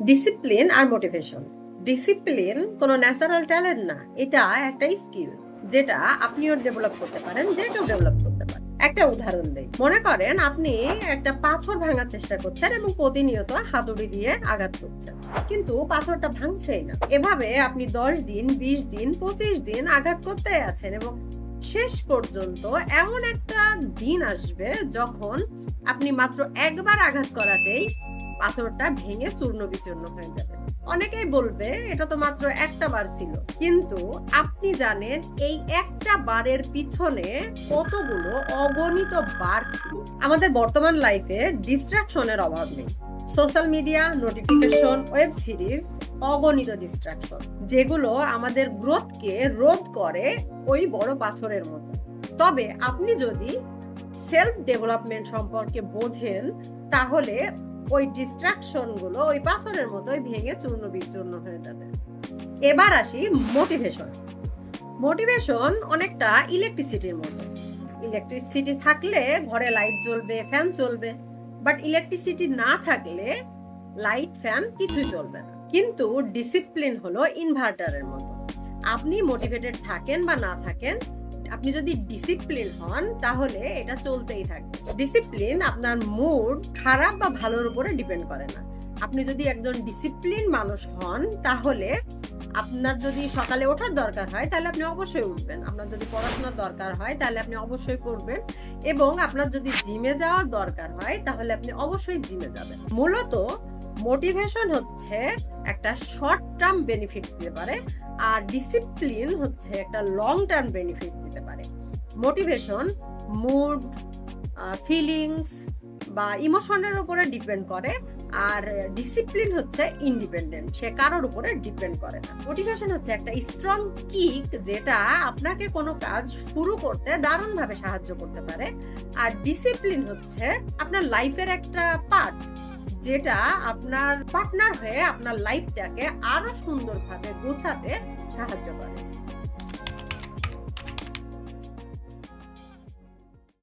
Discipline আর motivation. Discipline কোনো natural talent না, এটা একটা স্কিল যেটা আপনিও ডেভেলপ করতে পারেন, যে কেউ ডেভেলপ করতে পারে। একটা উদাহরণ দেই, মনে করেন আপনি একটা পাথর ভাঙার চেষ্টা করছেন এবং প্রতিনিয়ত হাতুড়ি দিয়ে আঘাত করছেন, কিন্তু পাথরটা ভাঙছেই না। এভাবে আপনি 10 দিন, 20 দিন, 25 দিন আঘাত করতে আছেন এবং শেষ পর্যন্ত এমন একটা দিন আসবে যখন আপনি মাত্র একবার আঘাত করাতেই পাথরটা ভেঙে চূর্ণ বিচূর্ণ হয়ে যাবে। অনেকেই বলবে এটা তো মাত্র একটা বার ছিল, কিন্তু আপনি জানেন এই একটা বারের পিছনে কতগুলো অগণিত বার ছিল। আমাদের বর্তমান লাইফে ডিস্ট্রাকশনের অভাব নেই। Social media, notification, web series, অগণিত ডিস্ট্রাকশন যেগুলো আমাদের গ্রোথকে রোধ করে ওই বড় পাথরের মতো। তবে আপনি যদি সেলফ ডেভেলপমেন্ট সম্পর্কে বোঝেন, তাহলে ওই ডিস্ট্রাকশন গুলো ওই পাথরের মতোই ভেঙে চূর্ণ বিচূর্ণ হয়ে যাবে। এবার আসি মোটিভেশন। মোটিভেশন অনেকটা ইলেকট্রিসিটির মতো। ইলেকট্রিসিটি থাকলে ঘরে লাইট জ্বলবে, ফ্যান চলবে, বাট ইলেকট্রিসিটি না থাকলে লাইট, ফ্যান কিছুই চলবে না। কিন্তু ডিসিপ্লিন হলো ইনভার্টারের মতো। আপনি মোটিভেটেড থাকেন বা না থাকেন, আপনি যদি ডিসিপ্লিন হন তাহলে এটা চলতেই থাকবে। ডিসিপ্লিন আপনার মুড খারাপ বা ভালোর উপরে ডিপেন্ড করে না। আপনি যদি একজন ডিসিপ্লিন মানুষ হন, তাহলে আপনার যদি সকালে ওঠার দরকার হয় তাহলে আপনি অবশ্যই উঠবেন, আপনার যদি পড়াশোনার দরকার হয় তাহলে আপনি অবশ্যই করবেন, এবং আপনার যদি জিমে যাওয়ার দরকার হয় তাহলে আপনি অবশ্যই জিমে যাবেন। মূলত মোটিভেশন হচ্ছে একটা শর্ট টার্ম বেনিফিট দিতে পারে, আর ডিসিপ্লিন হচ্ছে একটা লং টার্ম বেনিফিট দিতে পারে। মোটিভেশন মুড, ফিলিংস বা ইমোশনের উপরে ডিপেন্ড করে, আর ডিসিপ্লিন হচ্ছে ইন্ডিপেন্ডেন্ট, সে কারোর উপরে ডিপেন্ড করে না। মোটিভেশন হচ্ছে একটা স্ট্রং কিক যেটা আপনাকে কোনো কাজ শুরু করতে দারুণভাবে সাহায্য করতে পারে, আর ডিসিপ্লিন হচ্ছে আপনার লাইফের একটা পার্ট যেটা আপনার পার্টনার হয়ে আপনার লাইফটাকে আরো সুন্দরভাবে গোছাতে সাহায্য করে।